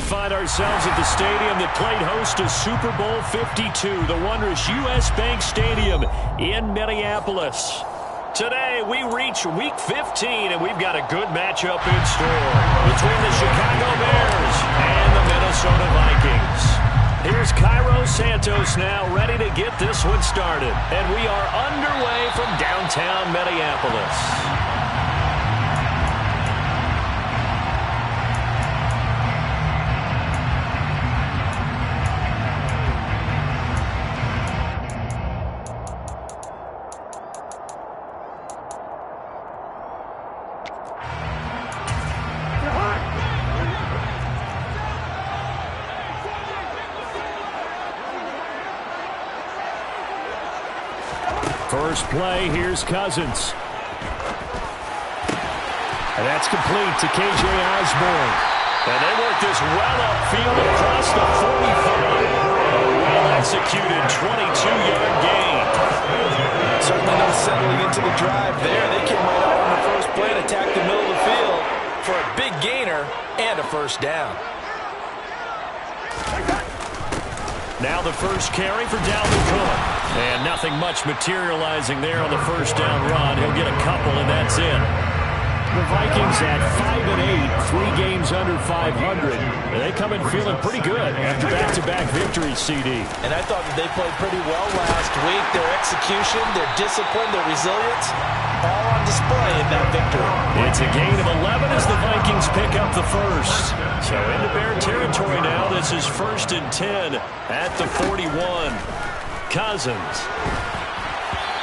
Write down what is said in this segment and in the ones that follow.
find ourselves at the stadium that played host to Super Bowl 52, the wondrous U.S. Bank Stadium in Minneapolis. Today, we reach Week 15, and we've got a good matchup in store between the Chicago Bears and the Minnesota Vikings. Here's Cairo Santos now ready to get this one started, and we are underway from downtown Minneapolis. First play, here's Cousins. And that's complete to K.J. Osborne. And they work this well upfield across the 45. Well-executed 22-yard gain. Certainly not settling into the drive there. They came right out on the first play and attacked the middle of the field for a big gainer and a first down. Now the first carry for Dalvin Cook. And nothing much materializing there on the first down run. He'll get a couple, and that's it. The Vikings at 5-8, 3 games under 500. And they come in feeling pretty good after back-to-back victories, CD. And I thought that they played pretty well last week. Their execution, their discipline, their resilience, all on display in that victory. It's a gain of 11 as the Vikings pick up the first. So into Bear territory now. This is 1st and 10 at the 41. Cousins.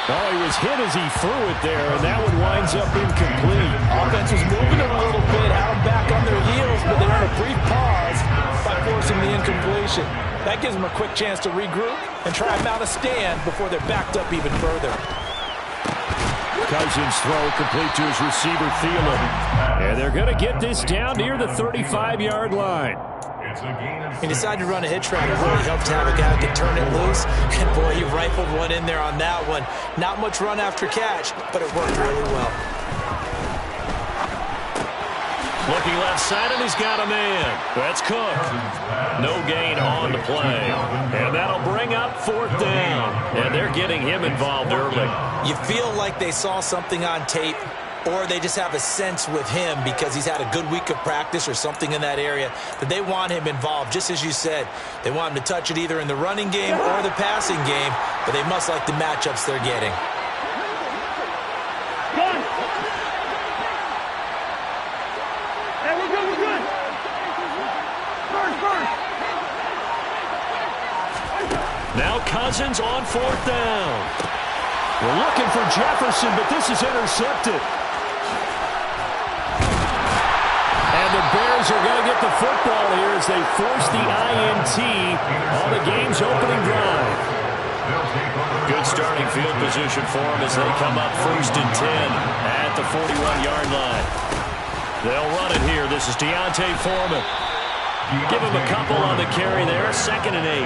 Oh, he was hit as he threw it there, and that one winds up incomplete. Offense was moving them a little bit, had them back on their heels, but they earned a brief pause by forcing the incompletion. That gives them a quick chance to regroup and try and mount a stand before they're backed up even further. Cousins throw complete to his receiver, Thielen. And they're going to get this down near the 35-yard line. He decided to run a hitch route. It really helped to have a guy who could turn it loose. And boy, he rifled one in there on that one. Not much run after catch, but it worked really well. Looking left side, and he's got a man. That's Cook. No gain on the play. And that'll bring up 4th down. And they're getting him involved early. You feel like they saw something on tape, or they just have a sense with him because he's had a good week of practice or something in that area that they want him involved. Just as you said, they want him to touch it either in the running game or the passing game, but they must like the matchups they're getting. Hey, we're good, we're good. First. Now Cousins on 4th down. We're looking for Jefferson, but this is intercepted. And the Bears are going to get the football here as they force the INT on the game's opening drive. Good starting field position for them as they come up 1st and 10 at the 41-yard line. They'll run it here. This is Deontay Foreman. Give him a couple on the carry there. 2nd and 8.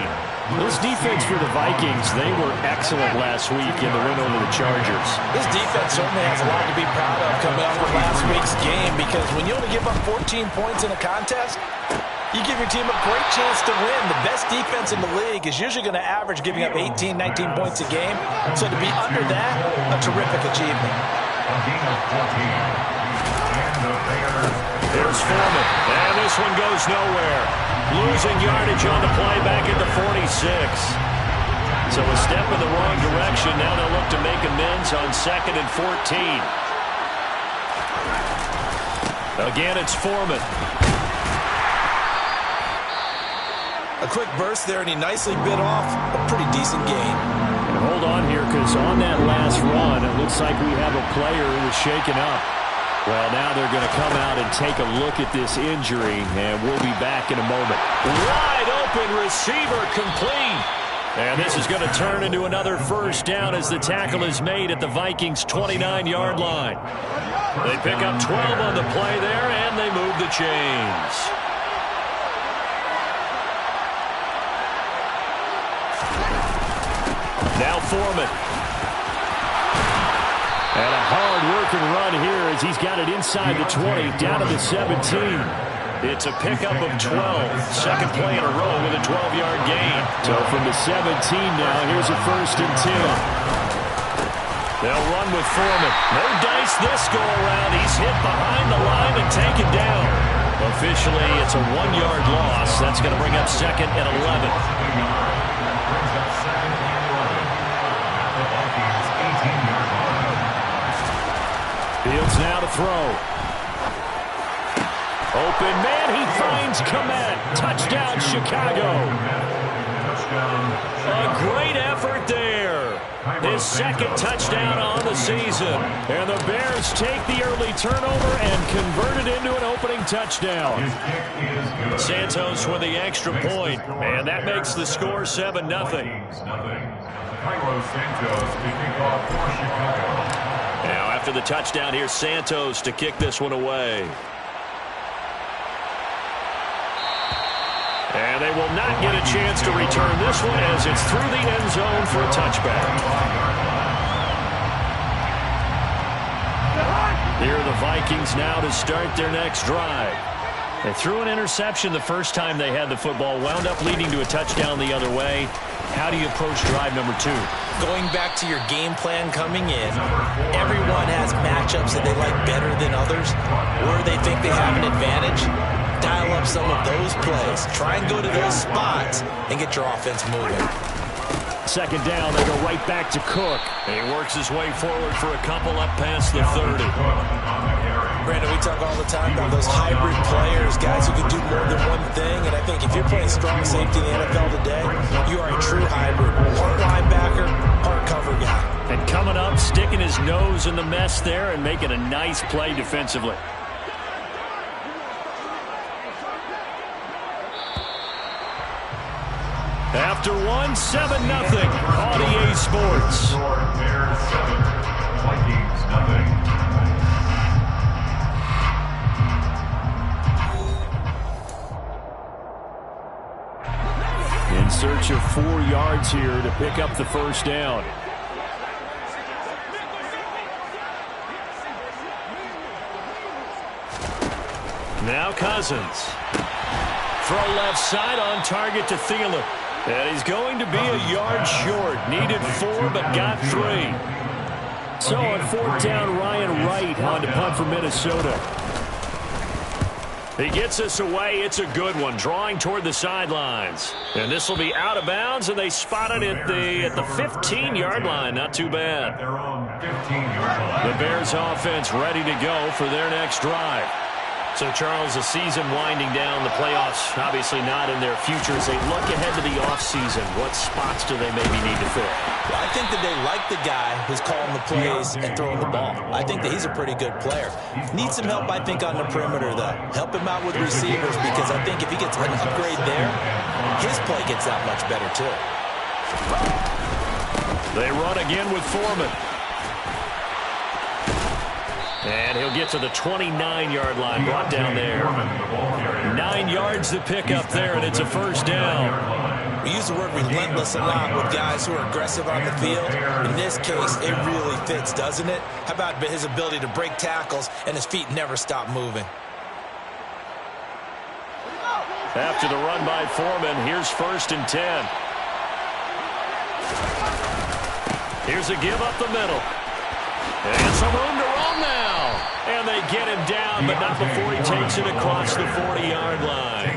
This defense for the Vikings, they were excellent last week in the win over the Chargers. This defense certainly has a lot to be proud of coming off of last week's game, because when you only give up 14 points in a contest, you give your team a great chance to win. The best defense in the league is usually going to average giving up 18, 19 points a game. So to be under that, a terrific achievement. Here's Foreman, and this one goes nowhere. Losing yardage on the play back at the 46. So a step in the wrong direction. Now they'll look to make amends on 2nd and 14. Again, it's Foreman. A quick burst there, and he nicely bit off a pretty decent gain. And hold on here, because on that last run, it looks like we have a player who was shaken up. Well, now they're going to come out and take a look at this injury, and we'll be back in a moment. Wide open receiver complete. And this is going to turn into another first down as the tackle is made at the Vikings' 29-yard line. They pick up 12 on the play there, and they move the chains. Now Foreman. And a hard-working run here as he's got it inside the 20, down to the 17. It's a pickup of 12. Second play in a row with a 12-yard gain. So from the 17 now, here's a 1st and 10. They'll run with Foreman. No dice this go-around. He's hit behind the line and taken down. Officially, it's a 1-yard loss. That's going to bring up 2nd and 11. Fields now to throw. Open man, he finds Komet. Touchdown, Chicago. A great effort there. His 2nd touchdown on the season. And the Bears take the early turnover and convert it into an opening touchdown. Santos with the extra point, and that makes the score 7-0. Now after the touchdown, here's Santos to kick this one away. And they will not get a chance to return this one as it's through the end zone for a touchback. Here are the Vikings now to start their next drive. They threw an interception the first time they had the football, wound up leading to a touchdown the other way. How do you approach drive number 2? Going back to your game plan coming in, everyone has matchups that they like better than others, where they think they have an advantage. Dial up some of those plays. Try and go to those spots and get your offense moving. 2nd down, they go right back to Cook. He works his way forward for a couple up past the 30. Brandon, we talk all the time about those hybrid players, guys who can do more than one thing. And I think if you're playing strong safety in the NFL today, you are a true hybrid. Part linebacker, part cover guy. And coming up, sticking his nose in the mess there and making a nice play defensively. After 1, 7-0. RDA Sports. Bears 7, Vikings 0. In search of 4 yards here to pick up the 1st down. Now Cousins. Throw left side on target to Thielen. And he's going to be a yard short. Needed 4, but got 3. So on 4th down, Ryan Wright on to punt for Minnesota. He gets us away. It's a good one. Drawing toward the sidelines. And this will be out of bounds, and they spot it at the 15-yard line. Not too bad. The Bears offense ready to go for their next drive. So, Charles, the season winding down, the playoffs obviously not in their future. As they look ahead to the offseason, what spots do they maybe need to fill? Well, I think that they like the guy who's calling the plays and throwing the ball. I think that he's a pretty good player. Needs some help, I think, on the perimeter, though. Help him out with receivers, because I think if he gets an upgrade there, his play gets that much better, too. They run again with Foreman. And he'll get to the 29-yard line, brought down there. 9 yards to pick up there, and it's a 1st down. We use the word relentless a lot with guys who are aggressive on the field. In this case, it really fits, doesn't it? How about his ability to break tackles and his feet never stop moving? After the run by Foreman, here's 1st and 10. Here's a give up the middle. And some room to roam now. And they get him down, but not before he takes it across the 40-yard line.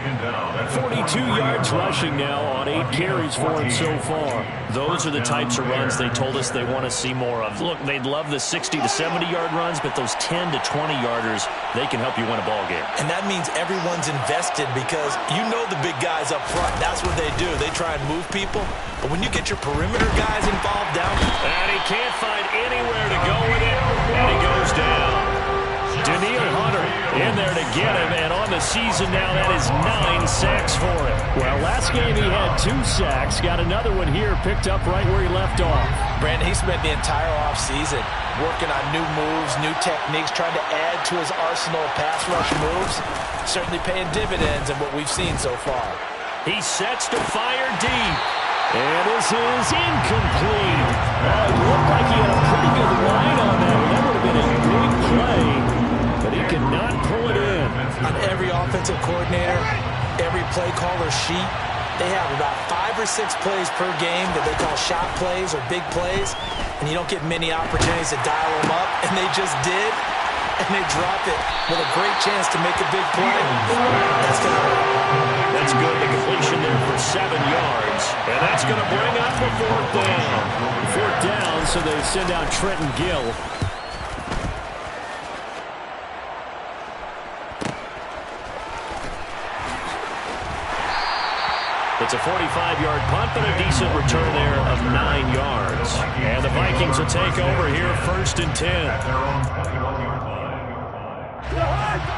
42 yards rushing now on 8 carries for him so far. Those are the types of runs they told us they want to see more of. Look, they'd love the 60 to 70-yard runs, but those 10 to 20-yarders, they can help you win a ball game. And that means everyone's invested, because you know the big guys up front. That's what they do. They try and move people. But when you get your perimeter guys involved down, and he can't find anywhere to go with it, and he goes down. Daniil Hunter in there to get him, and on the season now, that is 9 sacks for him. Well, last game he had 2 sacks. Got another one here, picked up right where he left off. Brandon, he spent the entire offseason working on new moves, new techniques, trying to add to his arsenal of pass rush moves. Certainly paying dividends in what we've seen so far. He sets to fire deep. And this is incomplete. It looked like he had a pretty good line on that. That would have been a big play, but he could not pull it in. On every offensive defensive coordinator, every play caller sheet, they have about 5 or 6 plays per game that they call shot plays or big plays, and you don't get many opportunities to dial them up, and they just did, and they drop it with a great chance to make a big play. That's going to hurt. That's good. The completion there for 7 yards, and that's going to bring up the 4th down. 4th down, so they send out Trenton Gill. It's a 45-yard punt, but a decent return there of 9 yards. And the Vikings will take over here 1st and 10.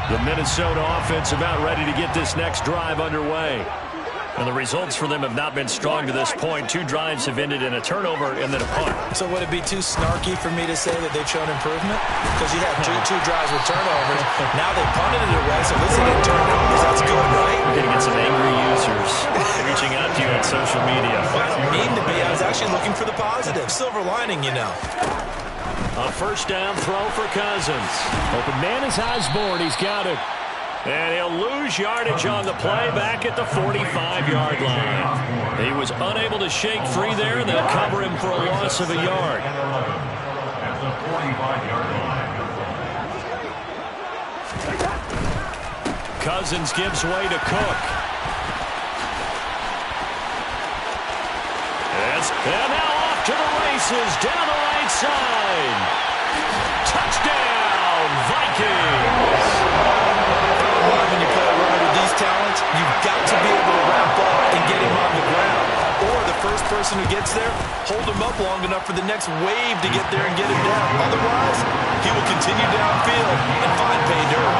The Minnesota offense about ready to get this next drive underway. And the results for them have not been strong to this point. 2 drives have ended in a turnover and then a punt. So would it be too snarky for me to say that they've shown improvement? Because you had two drives with turnovers. Now they punted it away, so at least they didn't turn overs. That's good, right? We're going to get some angry users reaching out to you on social media. Well, I don't mean to be. I was actually looking for the positive. Silver lining, you know. A 1st down throw for Cousins. Open man is Osborne. He's got it. And he'll lose yardage on the play back at the 45-yard line. He was unable to shake free there, and they'll cover him for a loss of a yard. At the 45-yard line. Cousins gives way to Cook. And now off to the races, down the right side. Touchdown, Vikings! When you play around with these talents, you've got to be able to wrap up and get him on the ground. Or the first person who gets there, hold him up long enough for the next wave to get there and get him down. Otherwise, he will continue downfield and find pay dirt.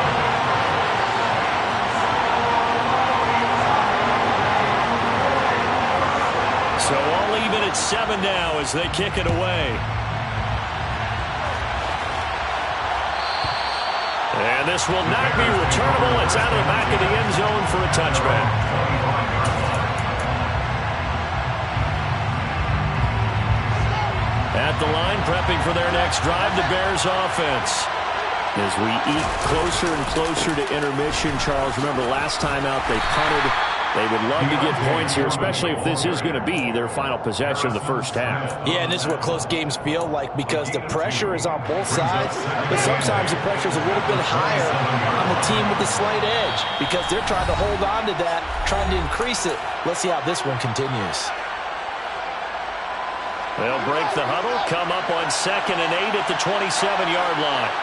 So all even at 7 now as they kick it away. And this will not be returnable. It's out of the back of the end zone for a touchback. At the line, prepping for their next drive, the Bears offense. As we eat closer and closer to intermission, Charles, remember last time out they punted. They would love to get points here, especially if this is going to be their final possession of the first half. Yeah, and this is what close games feel like because the pressure is on both sides, but sometimes the pressure is a little bit higher on the team with the slight edge because they're trying to hold on to that, trying to increase it. Let's see how this one continues. They'll break the huddle, come up on 2nd and 8 at the 27-yard line.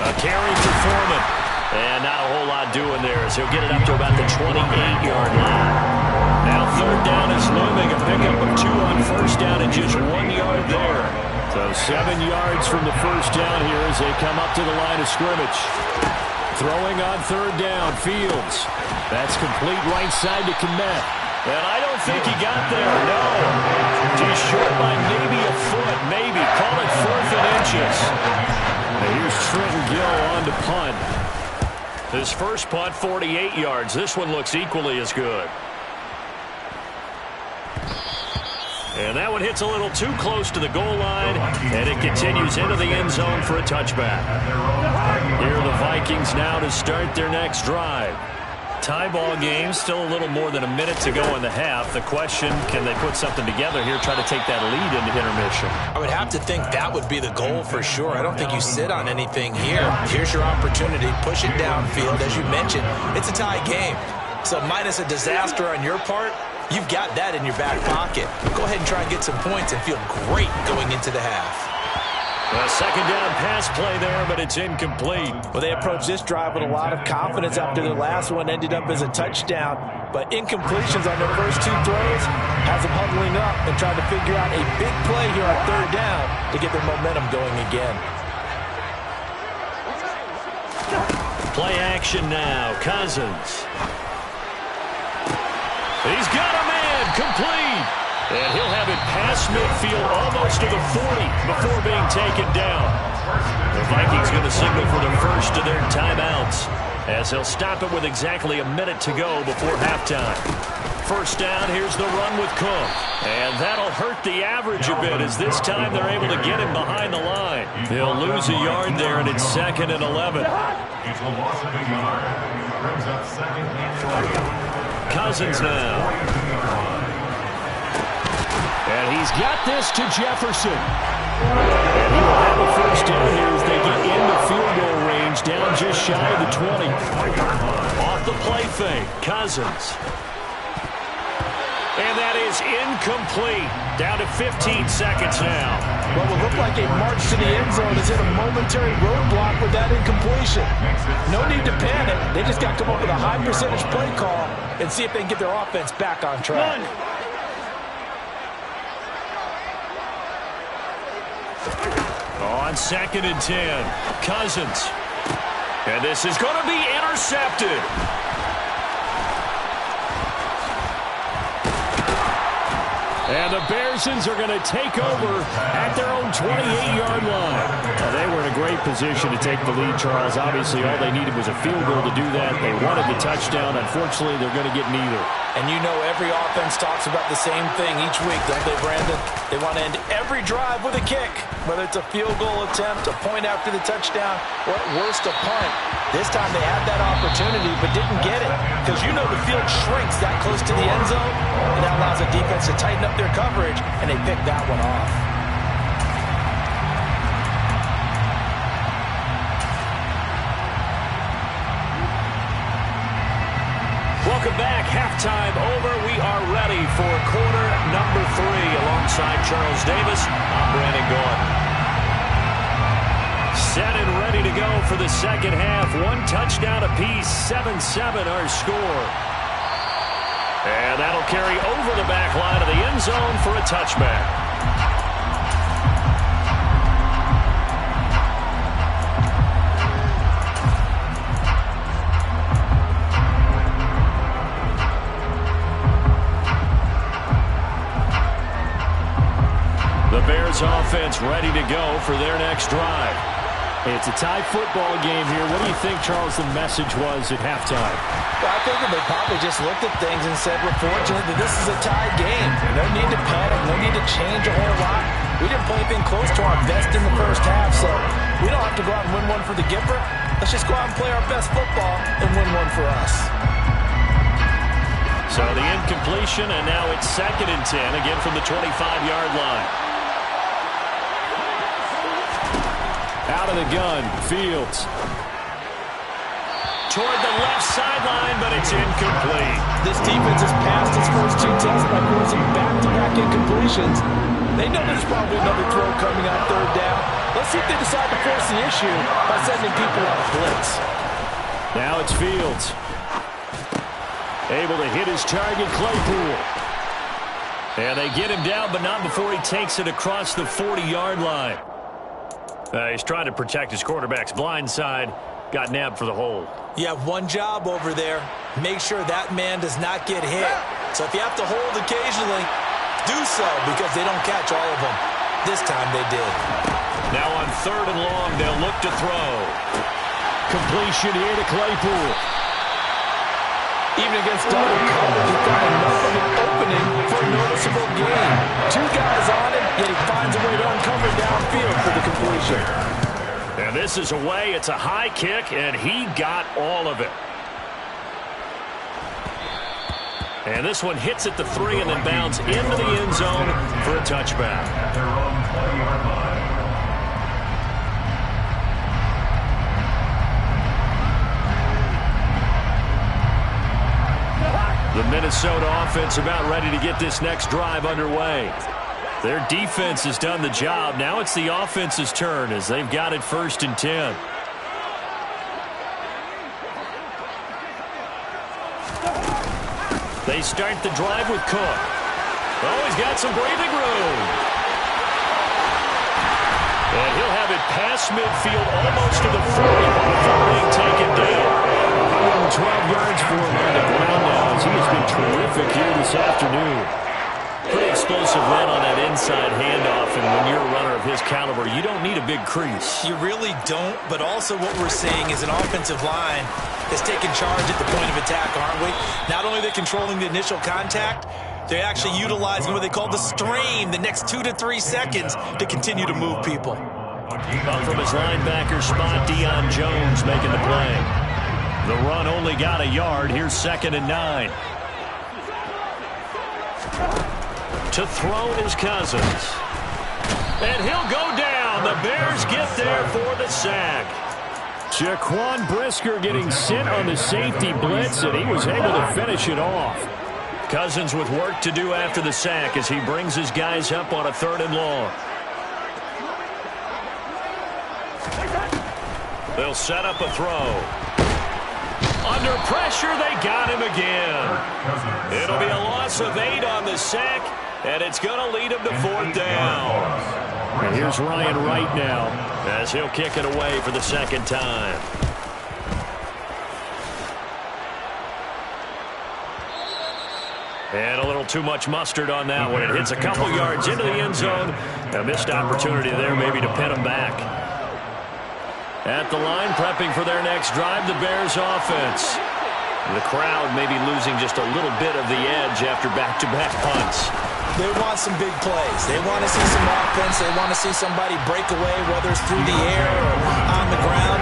A carry for Foreman. And not a whole lot doing there as he'll get it up to about the 28-yard line. Now 3rd down is looming. A pickup of 2 on 1st down and just 1 yard there. So 7 yards from the 1st down here as they come up to the line of scrimmage. Throwing on 3rd down, Fields. That's complete right side to Kmet. And I don't think he got there, no. Just short by maybe a foot, maybe. Call it 4th and inches. And here's Trenton Gill on to punt. His first punt, 48 yards. This one looks equally as good. And that one hits a little too close to the goal line, and it continues into the end zone for a touchback. Here are the Vikings now to start their next drive. Tie ball game, still a little more than a minute to go in the half. The question, can they put something together here, try to take that lead into intermission? I would have to think that would be the goal for sure. I don't think you sit on anything here. Here's your opportunity. Push it downfield. As you mentioned, it's a tie game. So minus a disaster on your part, you've got that in your back pocket. Go ahead and try and get some points and feel great going into the half. A 2nd down pass play there, but it's incomplete. Well, they approached this drive with a lot of confidence after their last one ended up as a touchdown. But incompletions on their first 2 throws has them huddling up and trying to figure out a big play here on 3rd down to get their momentum going again. Play action now. Cousins. He's got a man. Complete. And he'll have it past midfield almost to the 40 before being taken down. The Vikings going to signal for the first of their timeouts as they'll stop it with exactly a minute to go before halftime. first down. Here's the run with Cook. And that'll hurt the average a bit as this time they're able to get him behind the line. They'll lose a yard there, and it's 2nd and 11. It's a loss of a yard. Brings up 2nd and 12. Cousins now. And he's got this to Jefferson. And he will have a first down here as they get into field goal range, down just shy of the 20. Off the play fake, Cousins. And that is incomplete. Down to 15 seconds now. Well, it looked like a march to the end zone has hit a momentary roadblock with that incompletion. No need to panic. They just got to come up with a high percentage play call and see if they can get their offense back on track. On 2nd and 10, Cousins. And this is going to be intercepted. And the Bearsons are going to take over at their own 28-yard line. Well, they were in a great position to take the lead, Charles. Obviously, all they needed was a field goal to do that. They wanted the touchdown. Unfortunately, they're going to get neither. And you know every offense talks about the same thing each week, don't they, Brandon? They want to end every drive with a kick, whether it's a field goal attempt, a point after the touchdown, or at worst, a punt. This time they had that opportunity but didn't get it because you know the field shrinks that close to the end zone, and that allows the defense to tighten up their coverage, and they picked that one off. Welcome back. Halftime over. We are ready for quarter number 3. Alongside Charles Davis, I'm Brandon Gordon. Set and ready to go for the second half. 1 touchdown apiece. 7-7 our score. And that'll carry over the back line of the end zone for a touchback. The Bears offense ready to go for their next drive. It's a tie football game here. What do you think, Charles, the message was at halftime? Well, I think that they probably just looked at things and said, we're fortunate that this is a tie game. No need to panic, no need to change a whole lot. We didn't play anything close to our best in the first half, so we don't have to go out and win one for the Gipper. Let's just go out and play our best football and win one for us. So the incompletion, and now it's 2nd and 10, again from the 25-yard line. Out of the gun, Fields. Toward the left sideline, but it's incomplete. This defense has passed its first 2 tests by forcing back-to-back incompletions. They know there's probably another throw coming on 3rd down. Let's see if they decide to force the issue by sending people on a blitz. Now it's Fields. Able to hit his target, Claypool. And they get him down, but not before he takes it across the 40-yard line. He's trying to protect his quarterback's blind side. Got nabbed for the hold. You have one job over there. Make sure that man does not get hit. So if you have to hold occasionally, do so because they don't catch all of them. This time they did. Now on 3rd and long, they'll look to throw. Completion here to Claypool. Even against double coverage, he's got enough of an opening for a noticeable gain. 2 guys on it, yet he finds a way to uncover downfield for the completion. And this is away. It's a high kick, and he got all of it. And this one hits at the 3 and then bounds into the end zone for a touchback. At their own 20-yard line. The Minnesota offense about ready to get this next drive underway. Their defense has done the job. Now it's the offense's turn as they've got it 1st and 10. They start the drive with Cook. Oh, he's got some breathing room. And he'll have it past midfield almost to the 40 before being taken down. 112 yards for him on the ground now as he has been terrific here this afternoon. Pretty explosive run on that inside handoff, and when you're a runner of his caliber, you don't need a big crease. You really don't, but also what we're seeing is an offensive line is taking charge at the point of attack, aren't we? Not only are they controlling the initial contact, they're actually utilizing what they call the strain, the next 2 to 3 seconds, to continue to move people. Up from his linebacker spot, Deion Jones making the play. The run only got a yard. Here's 2nd and 9. To throw is Cousins. And he'll go down. The Bears get there for the sack. Jaquan Brisker getting sent on the safety blitz, and he was able to finish it off. Cousins with work to do after the sack as he brings his guys up on a 3rd and long. They'll set up a throw. Under pressure, they got him again. It'll be a loss of 8 on the sack, and it's going to lead him to 4th down. And here's Ryan Wright now as he'll kick it away for the 2nd time. And a little too much mustard on that one. It hits a couple yards into the end zone. A missed opportunity there maybe to pin him back. At the line, prepping for their next drive, the Bears offense. The crowd may be losing just a little bit of the edge after back-to-back punts. They want some big plays. They want to see some offense. They want to see somebody break away, whether it's through the air or on the ground.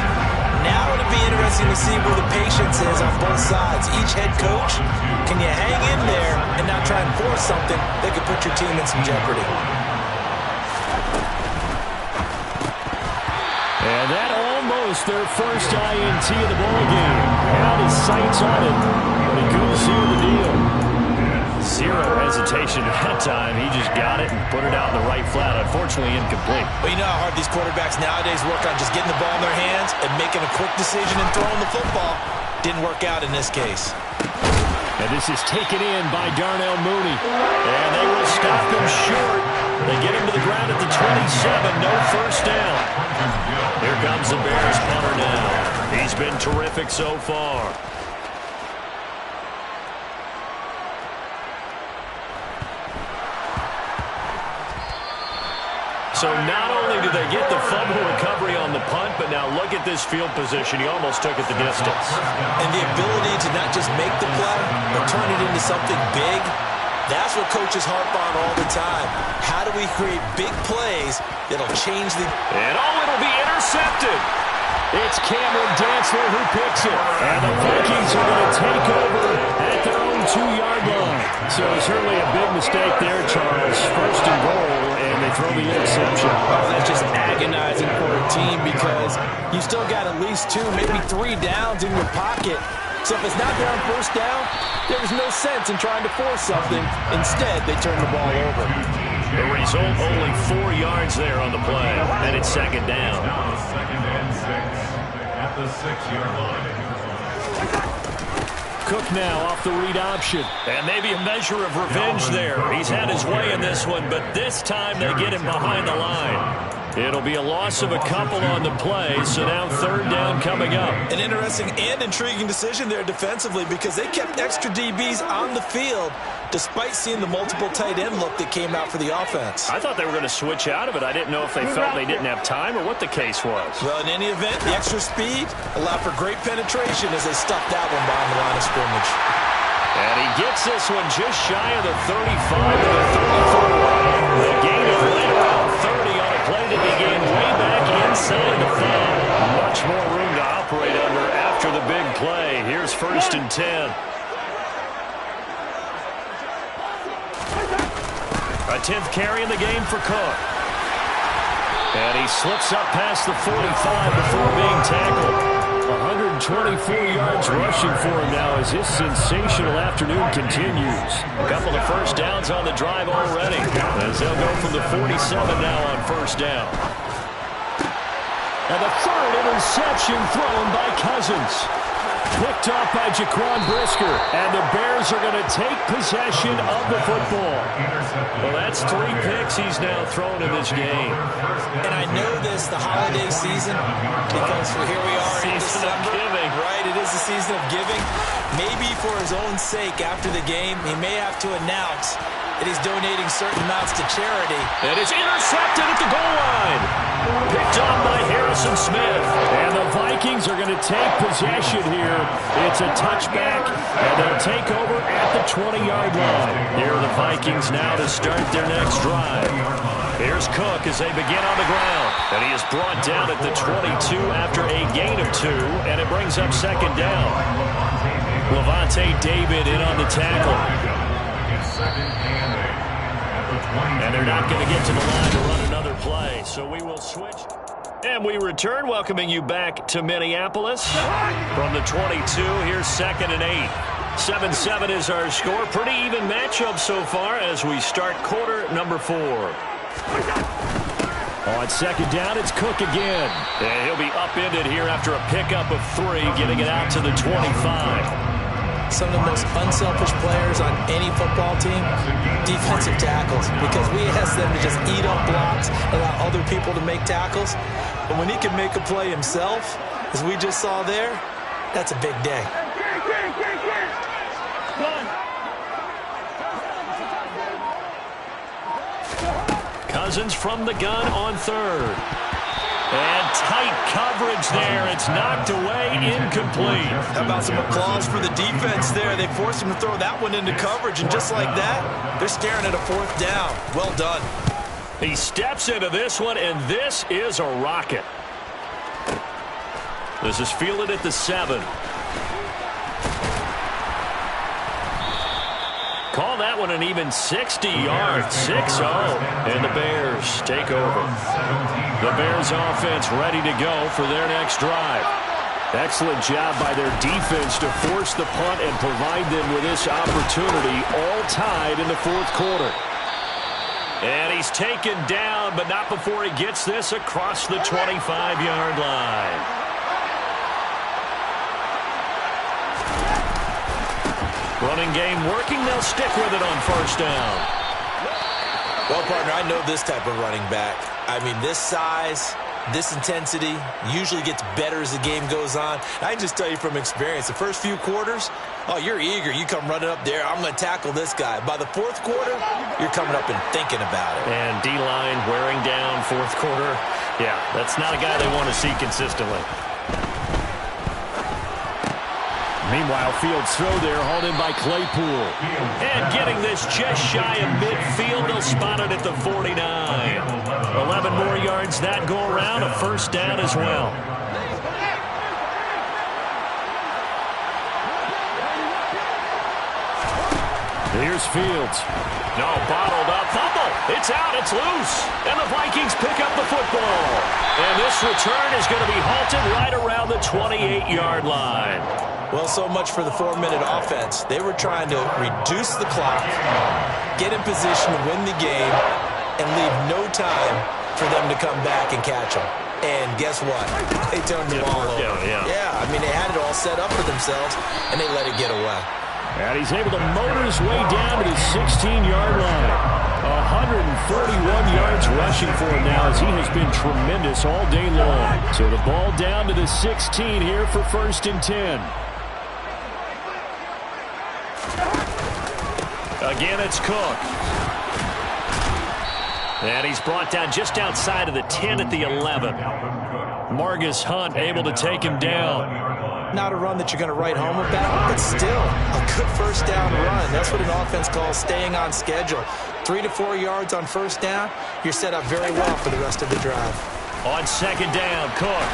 Now it'll be interesting to see where the patience is on both sides. Each head coach, can you hang in there and not try and force something that could put your team in some jeopardy? And that almost their first INT of the ballgame. Had his sights on it, but he couldn't seal the deal. Zero hesitation at that time. He just got it and put it out in the right flat. Unfortunately, incomplete. Well, you know how hard these quarterbacks nowadays work on just getting the ball in their hands and making a quick decision and throwing the football. Didn't work out in this case. And this is taken in by Darnell Mooney. And they will stop him short. They get him to the ground at the 27. No first down. Here comes the Bears punter now. He's been terrific so far. So not only do they get the fumble recovery on the punt, but now look at this field position. He almost took it the distance. And the ability to not just make the play, but turn it into something big, that's what coaches harp on all the time. How do we create big plays that'll change the... And it'll be intercepted. It's Cameron Dantzler who picks it. And the Vikings are going to take over at their own 2-yard line. So certainly a big mistake there, Charles. 1st and goal, and they throw the interception. Oh, that's just agonizing for a team because you still got at least 2, maybe 3 downs in your pocket. So if it's not there on 1st down, there was no sense in trying to force something. Instead, they turn the ball over. The result, only 4 yards there on the play. And it's 2nd down. Now 2nd and 6 at the 6-yard line. Cook now off the read option. And maybe a measure of revenge there. He's had his way in this one, but this time they get him behind the line. It'll be a loss of a couple on the play, so now 3rd down coming up. An interesting and intriguing decision there defensively because they kept extra DBs on the field despite seeing the multiple tight end look that came out for the offense. I thought they were going to switch out of it. I didn't know if they felt they didn't have time or what the case was. Well, in any event, the extra speed allowed for great penetration as they stuffed that one behind the line of scrimmage. And he gets this one just shy of the 35 to the 34. The gain of right around 30 on a play that began way back inside the 5. Much more room to operate under after the big play. Here's 1st and 10. A 10th carry in the game for Cook. And he slips up past the 45 before being tackled. 124 yards rushing for him now as this sensational afternoon continues. A couple of first downs on the drive already as they'll go from the 47 now on 1st down. And the 3rd interception thrown by Cousins. Picked off by Jaquan Brisker. And the Bears are going to take possession of the football. Well, that's 3 picks he's now thrown in this game. And I know this, the holiday season, because here we are in December. Giving. Right, it is the season of giving. Maybe for his own sake after the game, he may have to announce and he's donating certain amounts to charity. And it's intercepted at the goal line. Picked up by Harrison Smith. And the Vikings are going to take possession here. It's a touchback, and they'll take over at the 20-yard line. Here are the Vikings now to start their next drive. Here's Cook as they begin on the ground. And he is brought down at the 22 after a gain of 2, and it brings up second down. Levante David in on the tackle. And they're not going to get to the line to run another play, so we will switch. And we return, welcoming you back to Minneapolis. From the 22, here's 2nd and 8. 7-7 is our score. Pretty even matchup so far as we start quarter number 4. On second down, it's Cook again. And he'll be upended here after a pickup of 3, getting it out to the 25. Some of the most unselfish players on any football team, defensive tackles, because we ask them to just eat up blocks, allow other people to make tackles. But when he can make a play himself, as we just saw there, that's a big day. Cousins from the gun on 3rd. And tight coverage there. It's knocked away, incomplete. How about some applause for the defense there? They forced him to throw that one into coverage, and just like that, they're staring at a 4th down. Well done. He steps into this one, and this is a rocket. This is fielded at the 7. Call that one an even 60 yards, 6-0, and the Bears take over. The Bears offense ready to go for their next drive. Excellent job by their defense to force the punt and provide them with this opportunity, all tied in the 4th quarter. And he's taken down, but not before he gets this across the 25-yard line. Running game working. They'll stick with it on 1st down. Well, partner, I know this type of running back. I mean, this size, this intensity usually gets better as the game goes on. I can just tell you from experience, the first few quarters, oh, you're eager. You come running up there, I'm going to tackle this guy. By the 4th quarter, you're coming up and thinking about it. And D-line wearing down 4th quarter. Yeah, that's not a guy they want to see consistently. Meanwhile, Fields throw there, hauled in by Claypool. And getting this just shy of midfield, they'll spot it at the 49. 11 more yards that go around, a 1st down as well. Here's Fields. No, bottled up, fumble. It's out, it's loose. And the Vikings pick up the football. And this return is going to be halted right around the 28-yard line. Well, so much for the 4-minute offense. They were trying to reduce the clock, get in position to win the game, and leave no time for them to come back and catch them. And guess what? They turned the ball over. Yeah, I mean, they had it all set up for themselves, and they let it get away. And he's able to motor his way down to the 16-yard line. 141 yards rushing for him now as he has been tremendous all day long. So the ball down to the 16 here for 1st and 10. Again, it's Cook. And he's brought down just outside of the 10 at the 11. Margus Hunt able to take him down. Not a run that you're going to write home about, but still a good 1st down run. That's what an offense calls staying on schedule. 3 to 4 yards on 1st down, you're set up very well for the rest of the drive. On 2nd down, Cook.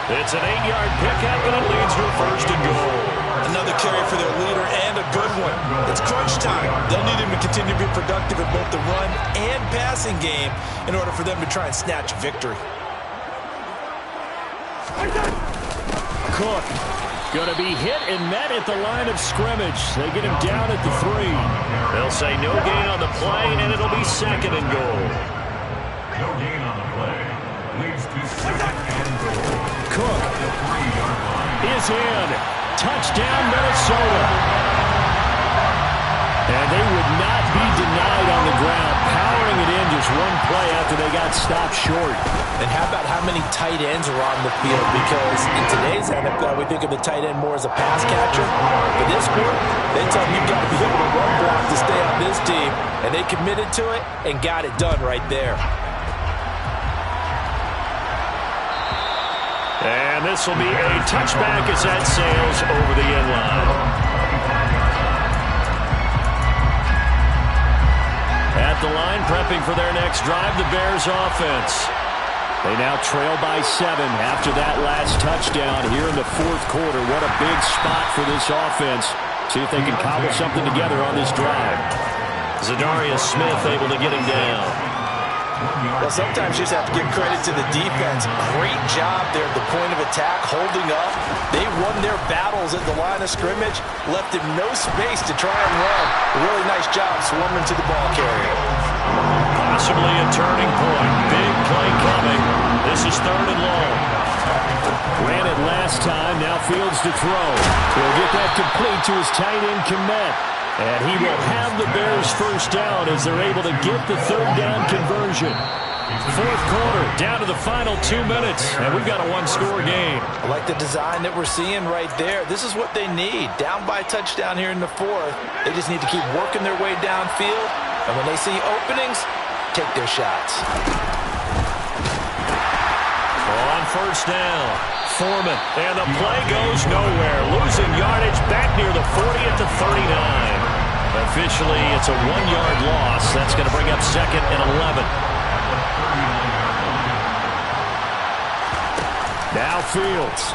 It's an 8-yard pickup, and it leads to a 1st and goal. Another carry for their leader, and a good one. It's crunch time. They'll need him to continue to be productive in both the run and passing game in order for them to try and snatch victory. Cook going to be hit and met at the line of scrimmage. They get him down at the 3. They'll say no gain on the play, and it'll be 2nd and goal. No gain on the play. Leads to 2nd and goal. Cook is in. Touchdown, Minnesota. And they would not be denied on the ground, powering it in just one play after they got stopped short. And how about how many tight ends are on the field? Because in today's NFL, we think of the tight end more as a pass catcher. For this group, they tell them you've got to be able to run block to stay on this team. And they committed to it and got it done right there. And this will be a touchback as that sails over the end line. At the line, prepping for their next drive, the Bears offense. They now trail by 7 after that last touchdown here in the fourth quarter. What a big spot for this offense. See if they can cobble something together on this drive. Zadarius Smith able to get him down. Well, sometimes you just have to give credit to the defense. Great job there at the point of attack, holding up. They won their battles at the line of scrimmage, left him no space to try and run. A really nice job swarming to the ball carrier. Possibly a turning point. Big play coming. This is 3rd and long. Ran it last time. Now Fields to throw. He'll get that complete to his tight end Kmet. And he will have the Bears first down as they're able to get the 3rd down conversion. Fourth quarter, down to the final 2 minutes, and we've got a one-score game. I like the design that we're seeing right there. This is what they need. Down by a touchdown here in the fourth. They just need to keep working their way downfield, and when they see openings, take their shots. On first down, Foreman, and the play goes nowhere. Losing yardage back near the 40 at the 39. Officially, it's a 1-yard loss. That's going to bring up 2nd and 11. Now Fields.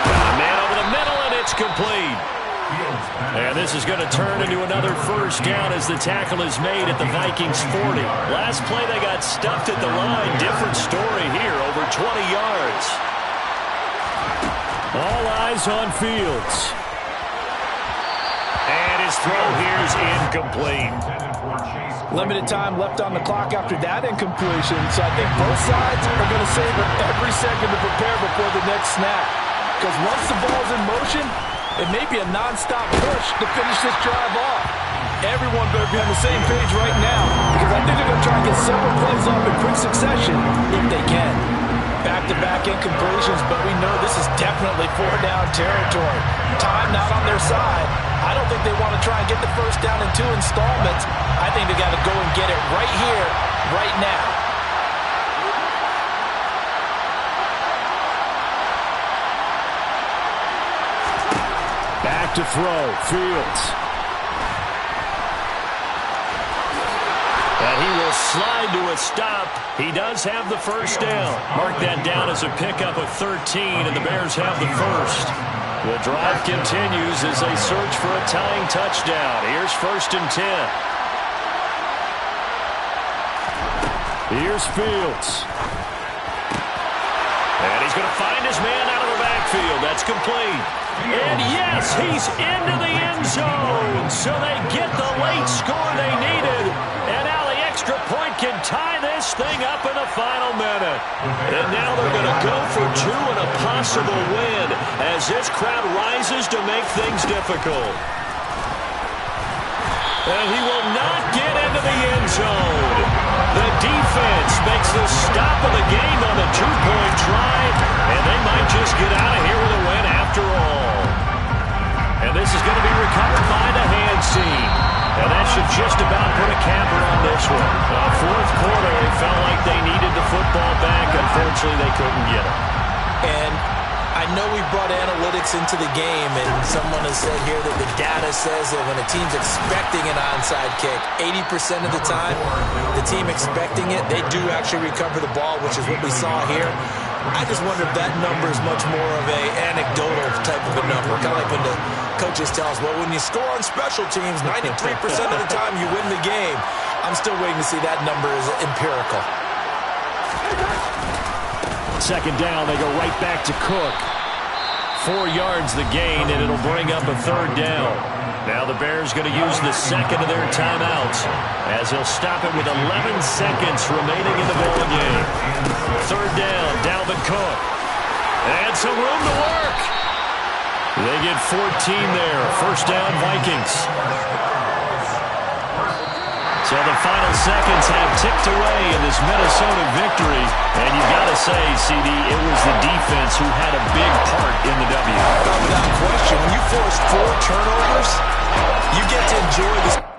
Got a man over the middle, and it's complete. And this is going to turn into another first down as the tackle is made at the Vikings 40. Last play, they got stuffed at the line. Different story here, over 20 yards. All eyes on Fields. And his throw here is incomplete. Limited time left on the clock after that incompletion, so I think both sides are going to savor every second to prepare before the next snap. Because once the ball's in motion, it may be a non-stop push to finish this drive off. Everyone better be on the same page right now, because I think they're going to try and get several plays off in quick succession if they can. Back-to-back incompletions, but we know this is definitely 4-down territory. Time not on their side. I don't think they want to try and get the first down in 2 installments. I think they got to go and get it right here, right now. Back to throw, Fields. And he will slide to a stop. He does have the first down. Mark that down as a pickup of 13, and the Bears have the first. The drive continues as they search for a tying touchdown. Here's 1st and 10. Here's Fields. And he's going to find his man out of the backfield. That's complete. And yes, he's into the end zone. So they get the late score they needed. And now the extra point can tie this thing up in the final minute. And now they're going to go for 2 and a possible win as this crowd rises to make things difficult. And he will not get into the end zone. The defense makes the stop of the game on a 2-point try, and they might just get out of here with a win after all. And this is going to be recovered by the hands team. And that should just about put a capper on this one. Fourth quarter, they felt like they needed the football back. Unfortunately, they couldn't get it. And I know we brought analytics into the game, and someone has said here that the data says that when a team's expecting an onside kick, 80% of the time, the team expecting it, they do actually recover the ball, which is what we saw here. I just wonder if that number is much more of a anecdotal type of a number. Kind of like when the coaches tell us, well, when you score on special teams, 93% of the time you win the game. I'm still waiting to see that number is empirical. Second down, they go right back to Cook. 4 yards the gain, and it'll bring up a 3rd down. Now the Bears going to use the second of their timeouts as he'll stop it with 11 seconds remaining in the ball game. 3rd down, Dalvin Cook. And some room to work. They get 14 there. First down, Vikings. So the final seconds have ticked away in this Minnesota victory. And you've got to say, CD, it was the defense who had a big part in the W. Without question, when you force 4 turnovers, you get to enjoy this.